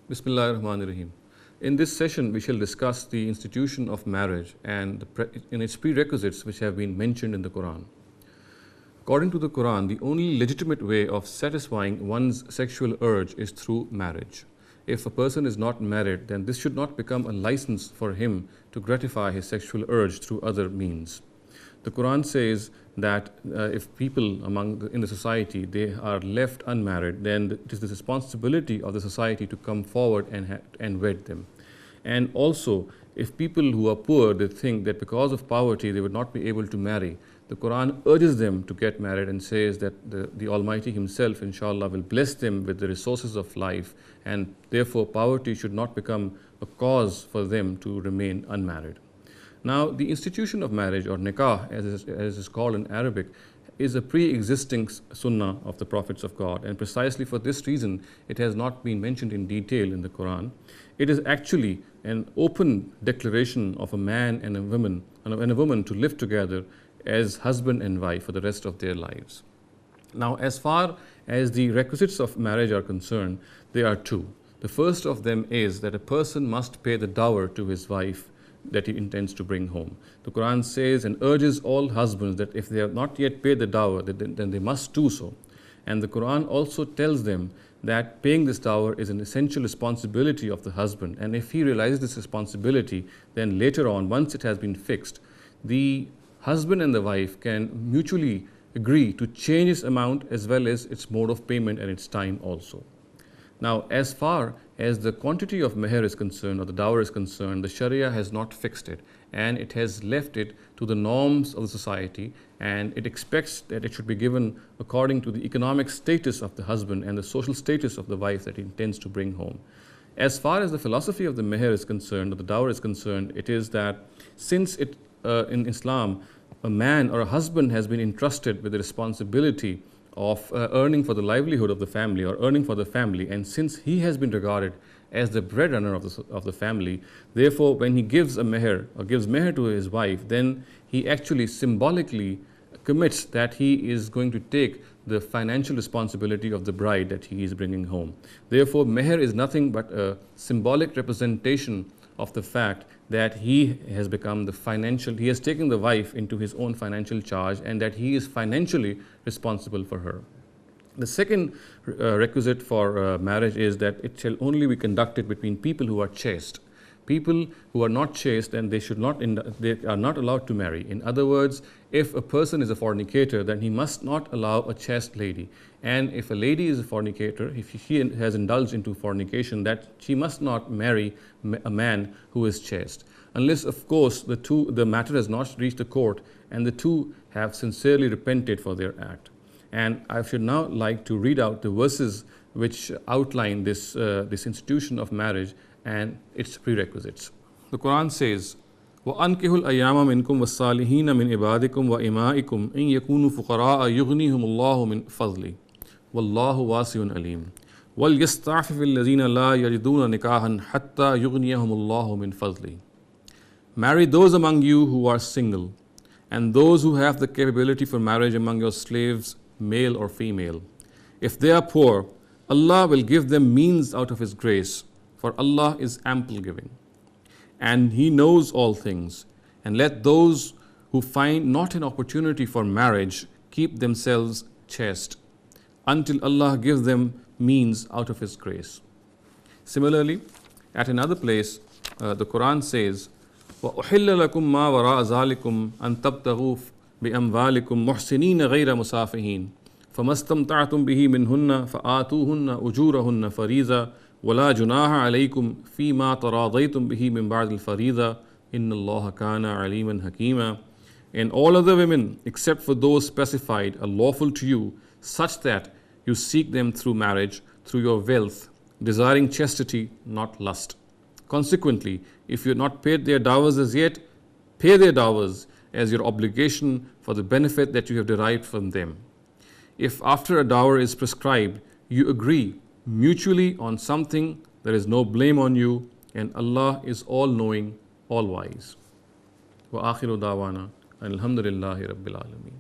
Bismillah ar-Rahman ar-Rahim. In this session, we shall discuss the institution of marriage and in its prerequisites which have been mentioned in the Quran. According to the Quran, the only legitimate way of satisfying one's sexual urge is through marriage. If a person is not married, then this should not become a license for him to gratify his sexual urge through other means. The Quran says that if people in the society they are left unmarried, then it is the responsibility of the society to come forward and wed them. And also, if people who are poor, they think that because of poverty they would not be able to marry, the Quran urges them to get married and says that the Almighty Himself, inshallah, will bless them with the resources of life, and therefore poverty should not become a cause for them to remain unmarried. Now, the institution of marriage, or nikah as is called in Arabic, is a pre-existing sunnah of the prophets of God, and precisely for this reason it has not been mentioned in detail in the Quran. It is actually an open declaration of a man and a woman to live together as husband and wife for the rest of their lives. Now, as far as the requisites of marriage are concerned, there are two. The first of them is that a person must pay the dower to his wife that he intends to bring home. The Quran says and urges all husbands that if they have not yet paid the dower, then they must do so. And the Quran also tells them that paying this dower is an essential responsibility of the husband, and if he realizes this responsibility, then later on, once it has been fixed, the husband and the wife can mutually agree to change its amount as well as its mode of payment and its time also. Now, as far as the quantity of meher is concerned, or the dower is concerned, the Sharia has not fixed it, and it has left it to the norms of the society, and it expects that it should be given according to the economic status of the husband and the social status of the wife that he intends to bring home. As far as the philosophy of the meher is concerned, or the dower is concerned, it is that since in Islam, a man or a husband has been entrusted with the responsibility of earning for the livelihood of the family, or earning for the family, and since he has been regarded as the breadwinner of the family, therefore when he gives a meher or gives meher to his wife, then he actually symbolically commits that he is going to take the financial responsibility of the bride that he is bringing home. Therefore, meher is nothing but a symbolic representation of the fact that he has taken the wife into his own financial charge, and that he is financially responsible for her. The second requisite for marriage is that it shall only be conducted between people who are chaste. People who are not chaste, then they are not allowed to marry. In other words, if a person is a fornicator, then he must not allow a chaste lady. And if a lady is a fornicator, if she has indulged into fornication, that she must not marry a man who is chaste, unless, of course, the matter has not reached the court and the two have sincerely repented for their act. And I should now like to read out the verses which outline this institution of marriage and its prerequisites. The Quran says, وَأَنْكِحُوا الْأَيَّامَ مِنْكُمْ وَالصَّالِحِينَ مِنْ عِبَادِكُمْ وَإِمَائِكُمْ إِنْ يَكُونُوا فُقَرَاءَ يُغْنِيهِمُ اللَّهُ مِنْ فَضْلِهِ وَاللَّهُ وَاسِعٌ عَلِيمٌ وَلْيَسْتَعْفِفِ الَّذِينَ لَا يَجِدُونَ نِكَاحًا حَتَّى يُغْنِيَهُمُ اللَّهُ مِنْ فَضْلِهِ. Marry those among you who are single, and those who have the capability for marriage among your slaves, male or female. If they are poor, Allah will give them means out of His grace, for Allah is ample giving. And He knows all things. And let those who find not an opportunity for marriage keep themselves chaste, until Allah gives them means out of His grace. Similarly, at another place, the Quran says, وَأُحِلَّ لَكُمْ مَا وَرَاءَ ذَلِكُمْ أَن تَبْتَغُوا بِأَمْوَالِكُمْ مُحْسِنِينَ غَيْرَ مُسَافِحِينَ فَمَا اسْتَمْتَعْتُمْ بِهِ مِنْهُنَّ فَآتُوهُنَّ أُجُورَهُنَّ فَرِيضَةً وَلَا جُنَاحَ عَلَيْكُمْ فِي مَا تَرَاضَيْتُمْ بِهِ مِنْ بَعْدِ الْفَرِيضَةِ إِنَّ اللَّهَ كَانَ عَلِيمًا حَكِيمًا. And all other women, except for those specified, are lawful to you, such that you seek them through marriage, through your wealth, desiring chastity, not lust. Consequently, if you have not paid their dowers as yet, pay their dowers as your obligation for the benefit that you have derived from them. If after a dower is prescribed, you agree mutually on something, there is no blame on you, and Allah is all-knowing, all-wise. Wa akhiru dawana, alhamdulillahi rabbil alameen.